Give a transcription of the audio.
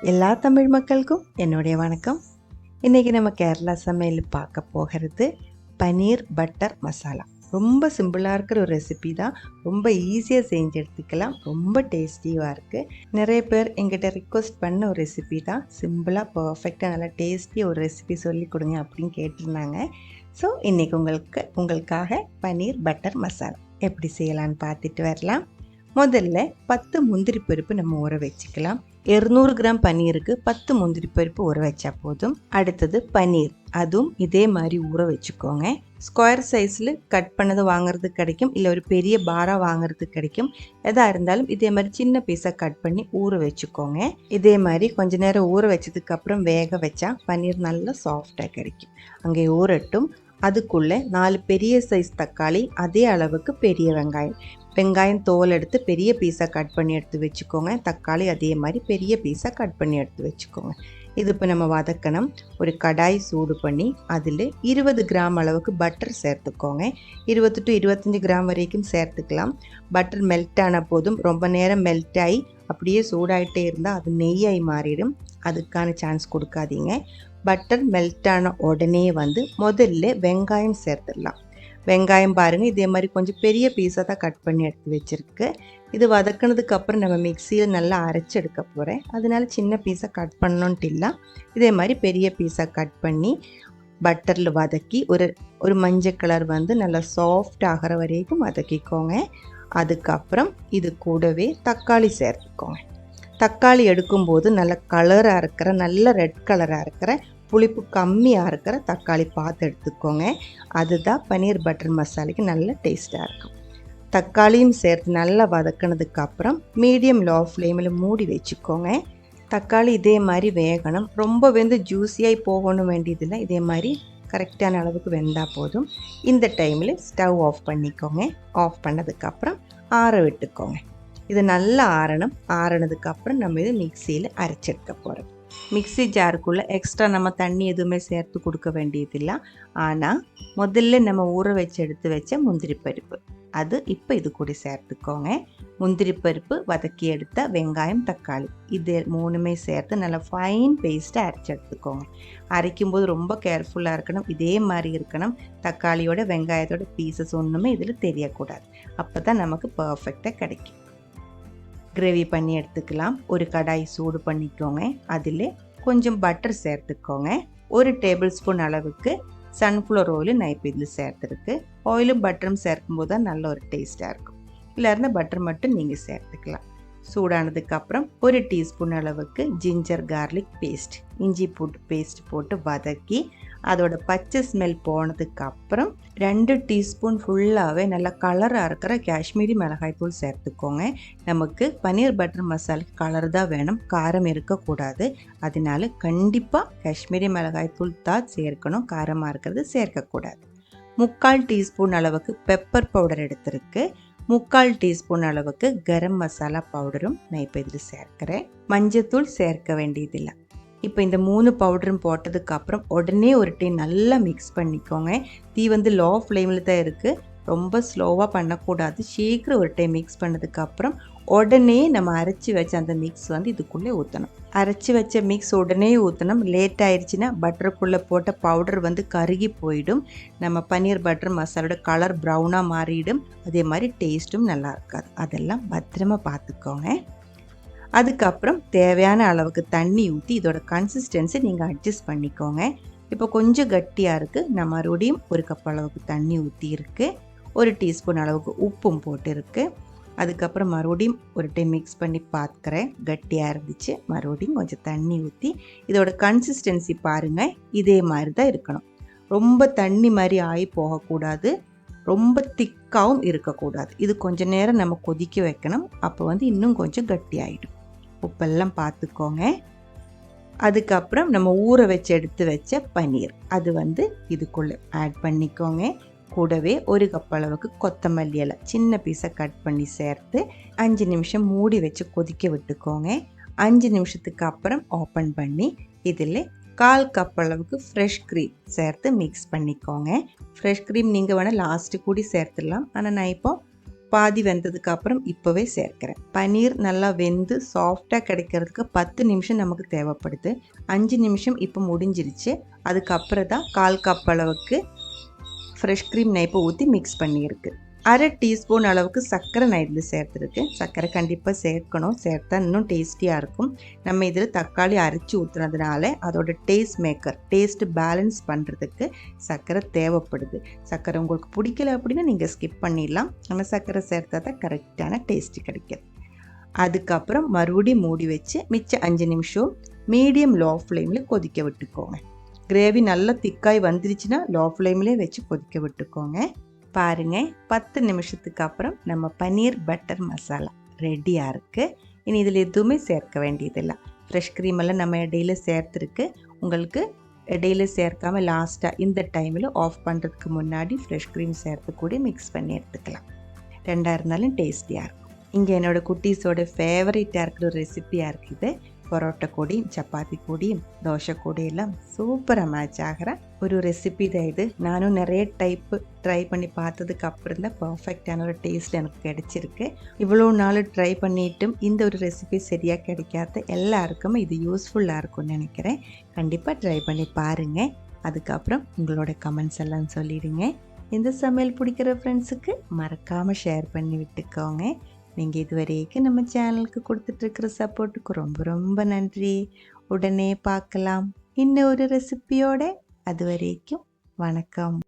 எல்லா தமிழ் மக்களுக்கும் என்னுடைய வணக்கம். இன்றைக்கி நம்ம கேரளா சமையல் பார்க்க போகிறது பனீர் பட்டர் மசாலா. ரொம்ப சிம்பிளாக இருக்கிற ஒரு ரெசிபி தான். ரொம்ப ஈஸியாக செஞ்சு எடுத்துக்கலாம். ரொம்ப டேஸ்டியாக இருக்குது. நிறைய பேர் எங்கிட்ட ரிக்வெஸ்ட் பண்ண ஒரு ரெசிபி தான். சிம்பிளாக பர்ஃபெக்டாக நல்லா டேஸ்டியாக ஒரு ரெசிபி சொல்லி கொடுங்க அப்படின்னு கேட்டிருந்தாங்க. ஸோ இன்றைக்கி உங்களுக்காக பனீர் பட்டர் மசாலா எப்படி செய்யலான்னு பார்த்துட்டு வரலாம். முதல்ல 10 முந்திரி பருப்பு நம்ம ஊற வச்சுக்கலாம். 200 கிராம் பன்னீருக்கு 10 முந்திரி பருப்பு ஊற வச்சா போதும். அடுத்தது பன்னீர், அதுவும் இதே மாதிரி ஊற வச்சுக்கோங்க. ஸ்கொயர் சைஸில் கட் பண்ணது வாங்குறது கிடைக்கும், இல்லை ஒரு பெரிய பாரா வாங்குறது கிடைக்கும். எதாக இருந்தாலும் இதே மாதிரி சின்ன பீஸாக கட் பண்ணி ஊற வச்சுக்கோங்க. இதே மாதிரி கொஞ்ச நேரம் ஊற வச்சதுக்கப்புறம் வேக வச்சா பன்னீர் நல்லா சாஃப்டாக கிடைக்கும். அங்கே ஊறட்டும். அதுக்குள்ளே 4 பெரிய சைஸ் தக்காளி, அதே அளவுக்கு பெரிய வெங்காயம் தோல் எடுத்து பெரிய பீஸாக கட் பண்ணி எடுத்து வச்சுக்கோங்க. தக்காளி அதே மாதிரி பெரிய பீஸாக கட் பண்ணி எடுத்து வச்சுக்கோங்க. இது இப்போ நம்ம வதக்கணும். ஒரு கடாய் சூடு பண்ணி அதில் 20 கிராம் அளவுக்கு பட்டர் சேர்த்துக்கோங்க. 20 to 25 கிராம் வரைக்கும் சேர்த்துக்கலாம். பட்டர் மெல்ட் ஆன போதும் ரொம்ப நேரம் மெல்ட் ஆகி அப்படியே சூடாகிட்டே இருந்தால் அது நெய்யாகி மாறிடும். அதுக்கான சான்ஸ் கொடுக்காதீங்க. பட்டர் மெல்ட் ஆன உடனே முதல்ல வெங்காயம் சேர்த்துடலாம். வெங்காயம் பாருங்கள், இதே மாதிரி கொஞ்சம் பெரிய பீஸாக தான் கட் பண்ணி எடுத்து வச்சுருக்கு. இது வதக்கினதுக்கு அப்புறம் நம்ம மிக்சியில் நல்லா அரைச்சி எடுக்க போகிறேன். அதனால சின்ன பீஸாக கட் பண்ணணுன்ட்டு இல்லை, இதே மாதிரி பெரிய பீஸாக கட் பண்ணி பட்டரில் வதக்கி ஒரு மஞ்சள் கலர் நல்லா சாஃப்ட் ஆகிற வரைக்கும் வதக்கிக்கோங்க. அதுக்கப்புறம் இது கூடவே தக்காளி சேர்த்துக்கோங்க. தக்காளி எடுக்கும்போது நல்ல கலராக இருக்கிற, நல்ல ரெட் கலராக இருக்கிற, புளிப்பு கம்மியாக இருக்கிற தக்காளி பார்த்து எடுத்துக்கோங்க. அதுதான் பனீர் பட்டர் மசாலாக்கு நல்ல டேஸ்ட்டாக இருக்கும். தக்காளியும் சேர்த்து நல்லா வதக்கினதுக்கப்புறம் மீடியம் லோ ஃப்ளேமில் மூடி வச்சுக்கோங்க. தக்காளி இதே மாதிரி வேகணும். ரொம்ப ஜூஸியாகி போகணும் வேண்டியதில்லை. இதே மாதிரி கரெக்டான அளவுக்கு வெந்தால் போதும். இந்த டைமில் ஸ்டவ் ஆஃப் பண்ணிக்கோங்க. ஆஃப் பண்ணதுக்கப்புறம் ஆற விட்டுக்கோங்க. இது நல்லா ஆறணும். ஆறினதுக்கப்புறம் நம்ம இது மிக்சியில் அரைச்செடுக்க போகிறோம். மிக்சி ஜாருக்குள்ளே எக்ஸ்ட்ரா நம்ம தண்ணி எதுவுமே சேர்த்து கொடுக்க வேண்டியதில்லை. ஆனால் முதல்ல நம்ம ஊற வச்சு எடுத்து வச்ச முந்திரி பருப்பு, அது இப்போ இது கூட சேர்த்துக்கோங்க. முந்திரி பருப்பு, வதக்கி எடுத்த வெங்காயம், தக்காளி, இது மூணுமே சேர்த்து நல்லா ஃபைன் பேஸ்ட்டாக அரைச்சி எடுத்துக்கோங்க. அரைக்கும்போது ரொம்ப கேர்ஃபுல்லாக இருக்கணும். இதே மாதிரி இருக்கணும். தக்காளியோட வெங்காயத்தோட பீசஸ் ஒன்றுமே இதில் தெரியக்கூடாது. அப்போ தான் நமக்கு பர்ஃபெக்டாக கிடைக்கும். கிரேவி பண்ணி எடுத்துக்கலாம். ஒரு கடாய் சூடு பண்ணிக்கோங்க. அதில் கொஞ்சம் பட்டர் சேர்த்துக்கோங்க. 1 டேபிள் ஸ்பூன் அளவுக்கு சன்ஃப்ளவர் ஆயில் நான் இப்போ இதில் சேர்த்துருக்கு. ஆயிலும் பட்டரும் சேர்க்கும்போது தான் நல்ல ஒரு டேஸ்ட்டாக இருக்கும். இல்லைன்னா பட்டர் மட்டும் நீங்கள் சேர்த்துக்கலாம். சூடானதுக்கப்புறம் 1 டீஸ்பூன் அளவுக்கு ஜிஞ்சர் கார்லிக் பேஸ்ட், இஞ்சி பூண்டு பேஸ்ட் போட்டு வதக்கி அதோட பச்சை ஸ்மெல் போனதுக்கப்புறம் 2 டீஸ்பூன் ஃபுல்லாகவே நல்லா கலராக இருக்கிற காஷ்மீரி மிளகாய்த்தூள் சேர்த்துக்கோங்க. நமக்கு பனீர் பட்டர் மசாலுக்கு கலர் தான் வேணும், காரம் இருக்கக்கூடாது. அதனால கண்டிப்பாக காஷ்மீரி மிளகாய்த்தூள் தான் சேர்க்கணும், காரமாக இருக்கிறது சேர்க்கக்கூடாது. 3/4 டீஸ்பூன் அளவுக்கு பெப்பர் பவுடர் எடுத்திருக்கு. 3/4 டீஸ்பூன் அளவுக்கு கரம் மசாலா பவுடரும் நான் இப்போ இதில் சேர்க்கிறேன். மஞ்சத்தூள் சேர்க்க வேண்டியதில்லை. இப்போ இந்த 3 பவுடரும் போட்டதுக்கப்புறம் உடனே ஒரு டைம் நல்லா மிக்ஸ் பண்ணிக்கோங்க. தீ லோ ஃப்ளேமில் தான் இருக்குது, ரொம்ப ஸ்லோவாக பண்ணக்கூடாது. சீக்கிரம் ஒரு டைம் மிக்ஸ் பண்ணதுக்கப்புறம் உடனே நம்ம அரைச்சி வச்ச அந்த மிக்ஸ் இதுக்குள்ளே ஊற்றணும். அரைச்சி வச்ச மிக்ஸ் உடனே ஊற்றணும். லேட் ஆயிடுச்சுன்னா பட்டருக்குள்ளே போட்ட பவுடர் கருகி போயிடும். நம்ம பன்னீர் பட்டர் மசாலோட கலர் ப்ரௌனாக மாறிடும். அதே மாதிரி டேஸ்ட்டும் நல்லா இருக்காது. அதெல்லாம் பத்திரமா பார்த்துக்கோங்க. அதுக்கப்புறம் தேவையான அளவுக்கு தண்ணி ஊற்றி இதோட கன்சிஸ்டன்சி நீங்கள் அட்ஜஸ்ட் பண்ணிக்கோங்க. இப்போ கொஞ்சம் கட்டியாக இருக்குது. நான் மறுபடியும் 1 கப் அளவுக்கு தண்ணி ஊற்றி இருக்குது. 1 டீஸ்பூன் அளவுக்கு உப்பும் போட்டு அதுக்கப்புறம் மறுபடியும் ஒரு டைம் மிக்ஸ் பண்ணி பார்க்குறேன். கட்டியாக இருந்துச்சு. மறுபடியும் கொஞ்சம் தண்ணி ஊற்றி இதோட கன்சிஸ்டன்சி பாருங்கள், இதே மாதிரி தான் இருக்கணும். ரொம்ப தண்ணி மாதிரி ஆகி போகக்கூடாது, ரொம்ப திக்காகவும் இருக்கக்கூடாது. இது கொஞ்சம் நேரம் நம்ம கொதிக்க வைக்கணும். அப்போ இன்னும் கொஞ்சம் கட்டியாகிடும். உப்பெல்லாம் பார்த்துக்கோங்க. அதுக்கப்புறம் நம்ம ஊற வச்சு எடுத்து வச்ச பன்னீர் அது இதுக்குள்ளே ஆட் பண்ணிக்கோங்க. கூடவே 1 கப் அளவுக்கு கொத்தமல்லி இலை சின்ன பீஸாக கட் பண்ணி சேர்த்து 5 நிமிஷம் மூடி வச்சு கொதிக்க விட்டுக்கோங்க. 5 நிமிஷத்துக்கு அப்புறம் ஓப்பன் பண்ணி இதில் 1/4 கப் அளவுக்கு ஃப்ரெஷ் க்ரீம் சேர்த்து மிக்ஸ் பண்ணிக்கோங்க. ஃப்ரெஷ் க்ரீம் நீங்கள் வேணால் லாஸ்ட்டு கூடி சேர்த்துடலாம். ஆனால் நான் இப்போ பாதி வெந்ததுக்கு அப்புறம் இப்போவே சேர்க்கிறேன். பன்னீர் நல்லா வெந்து சாஃப்டாக கிடைக்கிறதுக்கு 10 நிமிஷம் நமக்கு தேவைப்படுது. 5 நிமிஷம் இப்போ முடிஞ்சிருச்சு. அதுக்கப்புறம் தான் 1/4 கப் அளவுக்கு ஃப்ரெஷ் க்ரீம் நான் இப்போ ஊற்றி மிக்ஸ் பண்ணியிருக்கு. 1/2 டீஸ்பூன் அளவுக்கு சர்க்கரை நான் இதில் சேர்த்துருக்கு. சர்க்கரை கண்டிப்பாக சேர்க்கணும், சேர்த்தா இன்னும் டேஸ்டியாக இருக்கும். நம்ம இதில் தக்காளி அரைச்சி ஊற்றுனதுனால அதோட டேஸ்ட் பேலன்ஸ் பண்ணுறதுக்கு சர்க்கரை தேவைப்படுது. சர்க்கரை உங்களுக்கு பிடிக்கல அப்படின்னா நீங்கள் ஸ்கிப் பண்ணிடலாம். ஆனால் சர்க்கரை சேர்த்தா தான் கரெக்டான டேஸ்ட்டு கிடைக்கிது. அதுக்கப்புறம் மறுபடியும் மூடி வச்சு மிச்சம் 5 நிமிஷம் மீடியம் லோ ஃப்ளேமில் கொதிக்க விட்டுக்கோங்க. கிரேவி நல்லா திக்காய் வந்துருச்சுன்னா லோ ஃப்ளேம்லேயே வச்சு கொதிக்க விட்டுக்கோங்க. பாருங்கள், 10 நிமிஷத்துக்கு அப்புறம் நம்ம பன்னீர் பட்டர் மசாலா ரெடியாக இருக்குது. இனி இதில் எதுவுமே சேர்க்க வேண்டியதில்லை. ஃப்ரெஷ் க்ரீமெல்லாம் நம்ம இடையில சேர்த்துருக்கு. உங்களுக்கு இடையில சேர்க்காமல் லாஸ்ட்டாக இந்த டைமில் ஆஃப் பண்ணுறதுக்கு முன்னாடி ஃப்ரெஷ் க்ரீம் சேர்த்து கூட மிக்ஸ் பண்ணி எடுத்துக்கலாம். ரெண்டாக இருந்தாலும் டேஸ்டியாக இருக்கும். இங்கே என்னோடய குட்டீஸோட ஃபேவரட்டாக இருக்கிற ஒரு ரெசிப்பியாக இருக்குது. பரோட்டா கூடையும் சப்பாத்தி கூடையும் தோசை கூடையெல்லாம் சூப்பராக மேட்ச் ஆகிற ஒரு ரெசிபி தான் இது. நானும் நிறைய ட்ரை பண்ணி பார்த்ததுக்கு அப்புறம் தான் பர்ஃபெக்டான ஒரு டேஸ்ட் எனக்கு கிடைச்சிருக்கு. இவ்வளோ நாள் ட்ரை பண்ணிட்டும் இந்த ஒரு ரெசிபி சரியாக கிடைக்காத எல்லாருக்குமே இது யூஸ்ஃபுல்லாக இருக்கும்னு நினைக்கிறேன். கண்டிப்பாக ட்ரை பண்ணி பாருங்கள். அதுக்கப்புறம் உங்களோட கமெண்ட்ஸ் எல்லாம் சொல்லிடுங்க. இந்த சமையல் பிடிக்கிற ஃப்ரெண்ட்ஸுக்கு மறக்காமல் ஷேர் பண்ணி விட்டுக்கோங்க. நீங்கள் இதுவரைக்கும் நம்ம சேனலுக்கு கொடுத்துட்ருக்கிற சப்போர்ட்டுக்கு ரொம்ப ரொம்ப நன்றி. உடனே பார்க்கலாம் இன்னும் ஒரு ரெசிபியோட. அது வரைக்கும் வணக்கம்.